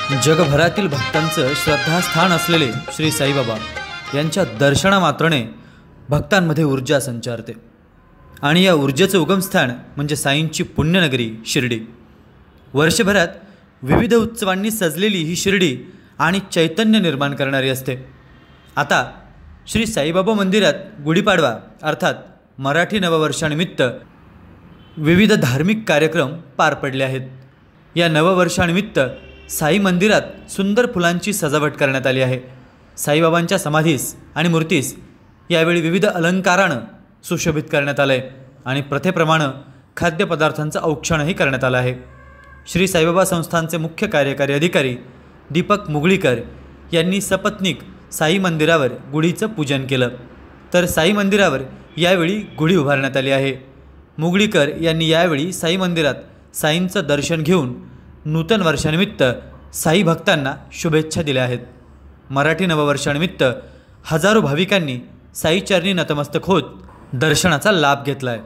जगभरातील भक्तांचं श्रद्धास्थान असलेले श्री साईबाबा यांच्या दर्शनामात्राने भक्तांमध्ये ऊर्जा संचारते आणि या ऊर्जेचं उगमस्थान म्हणजे साईंची पुण्यनगरी शिर्डी। वर्षभरात विविध उत्सवांनी सजलेली ही शिर्डी आणि चैतन्य निर्माण करणारी असते। आता श्री साईबाबा मंदिरात गुढीपाडवा अर्थात मराठी नववर्षानिमित्त विविध धार्मिक कार्यक्रम पार पडले आहेत। या नववर्षानिमित्त साई मंदिरात सुंदर फुलांची सजावट करण्यात आली आहे। साईबाबांच्या समाधीस आणि मूर्तीस यावेळी विविध अलंकारानं सुशोभित करण्यात आले आणि प्रथेप्रमाणे खाद्यपदार्थांचं औक्षणही करण्यात आलं आहे। श्री साईबाबा संस्थानचे मुख्य कार्यकारी अधिकारी दीपक मुगळीकर यांनी सपत्नीक साई मंदिरावर गुढीचं पूजन केलं, तर साई मंदिरावर यावेळी गुढी उभारण्यात आली आहे। मुगळीकर यांनी यावेळी साई मंदिरात साईंचं दर्शन घेऊन नूतन वर्षानिमित्त साई भक्तांना शुभेच्छा दिल्या आहेत। मराठी नववर्षानिमित्त हजारो भाविकांनी साईचरणी नतमस्तक होत दर्शनाचा लाभ घेतला आहे।